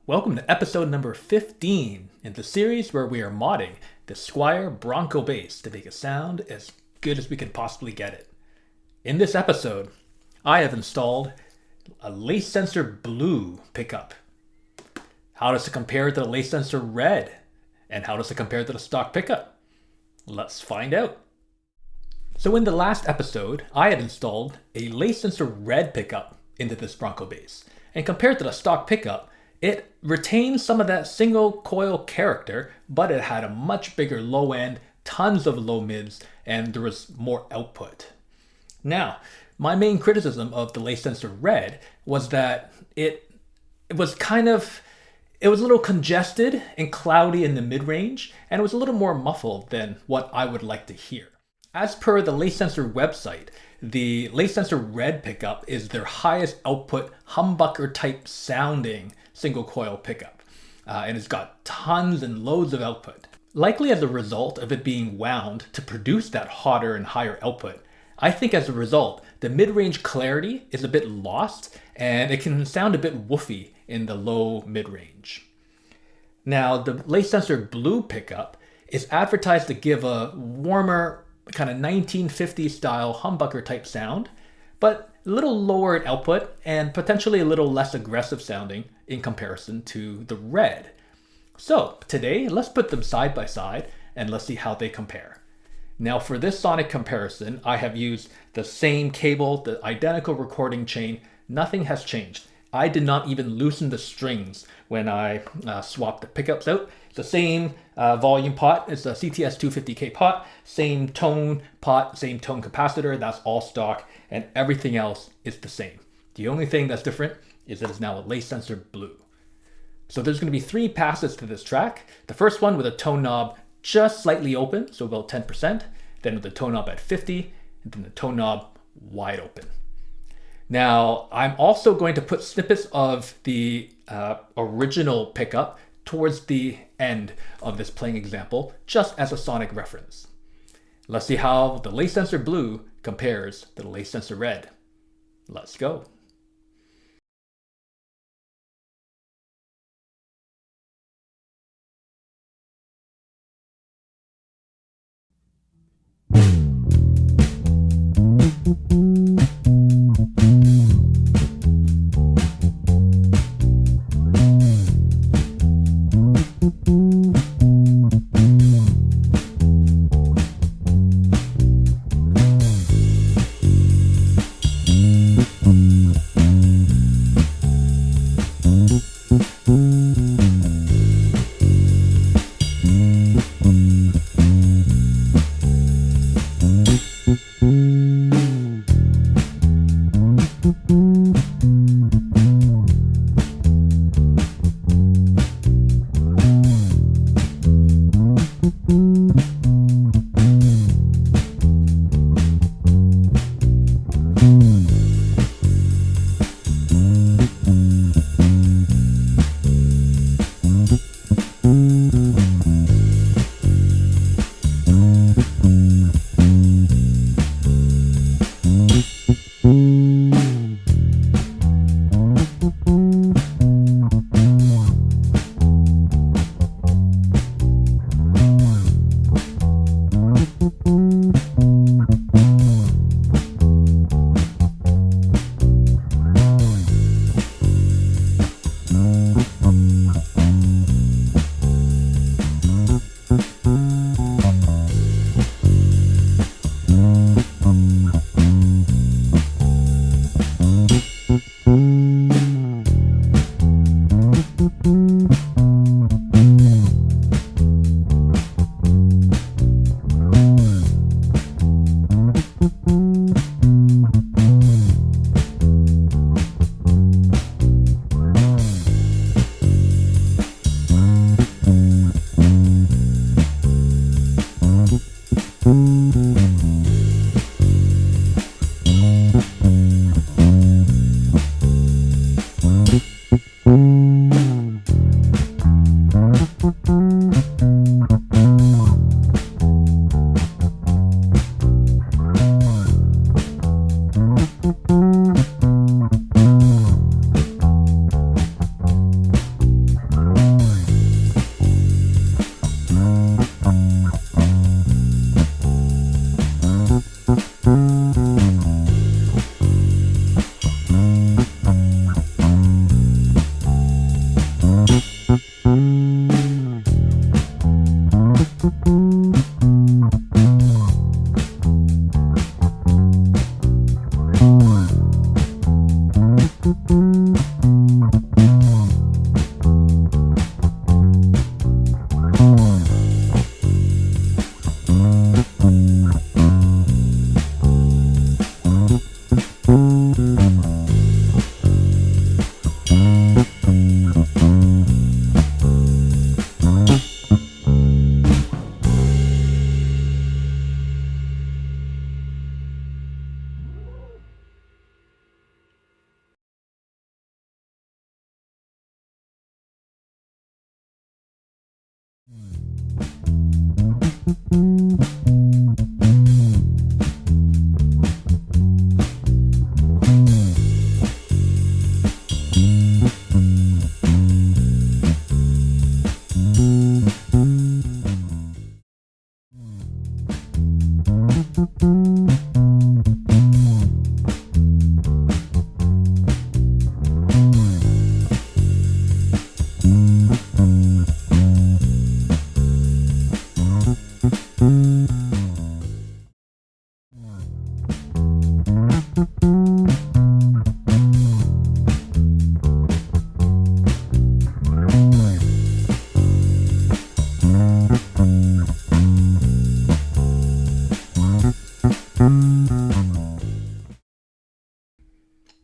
Welcome to episode number 15 in the series where we are modding the Squier Bronco bass to make it sound as good as we can possibly get it. In this episode, I have installed a Lace Sensor Blue pickup. How does it compare to the Lace Sensor Red? And how does it compare to the stock pickup? Let's find out. So in the last episode, I had installed a Lace Sensor Red pickup into this Bronco bass. And compared to the stock pickup, it retained some of that single coil character, but it had a much bigger low end, tons of low mids, and there was more output. Now, my main criticism of the Lace Sensor Red was that it was a little congested and cloudy in the mid-range, and it was a little more muffled than what I would like to hear. As per the Lace Sensor website, the Lace Sensor Red pickup is their highest output humbucker type sounding single coil pickup, and it's got tons and loads of output. Likely as a result of it being wound to produce that hotter and higher output, I think as a result, the mid-range clarity is a bit lost and it can sound a bit woofy in the low mid-range. Now, the Lace Sensor Blue pickup is advertised to give a warmer kind of 1950s style humbucker type sound, but a little lower in output and potentially a little less aggressive sounding in comparison to the Red. So today, let's put them side by side and let's see how they compare. Now for this sonic comparison, I have used the same cable, the identical recording chain. Nothing has changed. I did not even loosen the strings when I swapped the pickups out. It's the same volume pot. It's a CTS 250K pot, same tone pot, same tone capacitor. That's all stock, and everything else is the same. The only thing that's different is that it's now a Lace Sensor Blue. So there's going to be 3 passes to this track. The first one with a tone knob just slightly open, so about 10%, then with the tone knob at 50, and then the tone knob wide open. Now, I'm also going to put snippets of the original pickup towards the end of this playing example, just as a sonic reference. Let's see how the Lace Sensor Blue compares to the Lace Sensor Red. Let's go.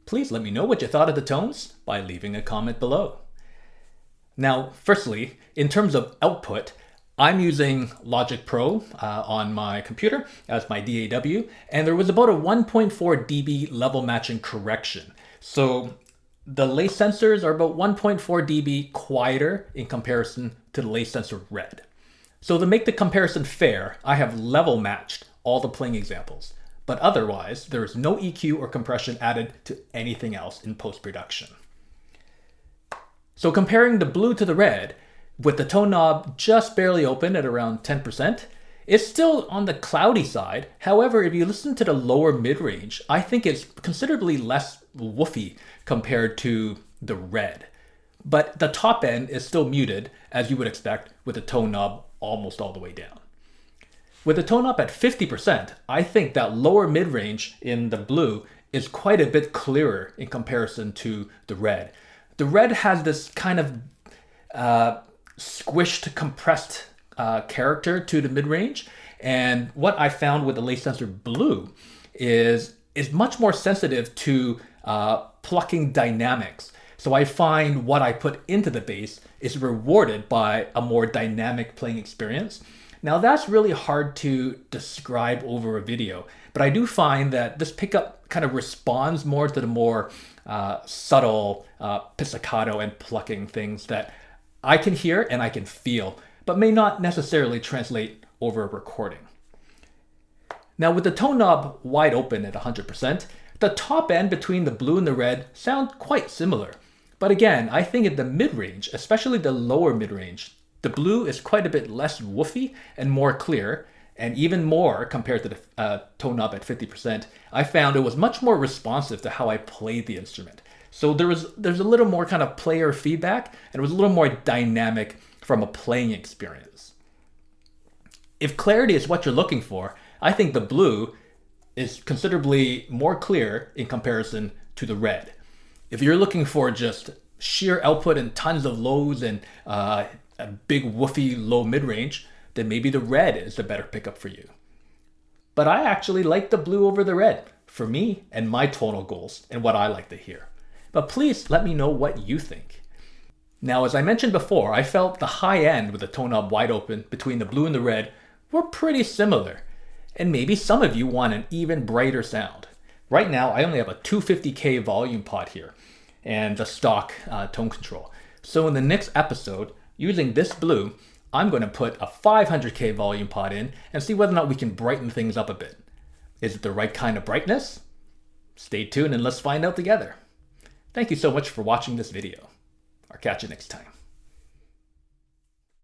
Please let me know what you thought of the tones by leaving a comment below. Now, firstly, in terms of output, I'm using Logic Pro on my computer as my DAW, and there was about a 1.4 dB level matching correction. So the lace sensors are about 1.4 dB quieter in comparison to the lace sensor red. So to make the comparison fair, I have level matched all the playing examples. But otherwise, there is no EQ or compression added to anything else in post-production. So comparing the blue to the red, with the tone knob just barely open at around 10%, it's still on the cloudy side. However, if you listen to the lower mid-range, I think it's considerably less woofy compared to the red. But the top end is still muted, as you would expect with the tone knob almost all the way down. With the tone up at 50%, I think that lower mid-range in the blue is quite a bit clearer in comparison to the red. The red has this kind of squished, compressed character to the mid-range, and what I found with the lace sensor blue is much more sensitive to plucking dynamics. So I find what I put into the bass is rewarded by a more dynamic playing experience. Now that's really hard to describe over a video, but I do find that this pickup kind of responds more to the more subtle pizzicato and plucking things that I can hear and I can feel, but may not necessarily translate over a recording. Now with the tone knob wide open at 100%, the top end between the blue and the red sound quite similar. But again, I think in the mid-range, especially the lower mid-range, the blue is quite a bit less woofy and more clear, and even more compared to the tone knob at 50%. I found it was much more responsive to how I played the instrument. So there's a little more kind of player feedback, and it was a little more dynamic from a playing experience. If clarity is what you're looking for, I think the blue is considerably more clear in comparison to the red. If you're looking for just sheer output and tons of lows and a big woofy low mid-range, then maybe the red is the better pickup for you. But I actually like the blue over the red for me and my tonal goals and what I like to hear. But please let me know what you think. Now, as I mentioned before, I felt the high end with the tone knob wide open between the blue and the red were pretty similar. And maybe some of you want an even brighter sound. Right now, I only have a 250K volume pot here and the stock tone control. So in the next episode, using this blue, I'm going to put a 500K volume pot in and see whether or not we can brighten things up a bit. Is it the right kind of brightness? Stay tuned and let's find out together. Thank you so much for watching this video. I'll catch you next time.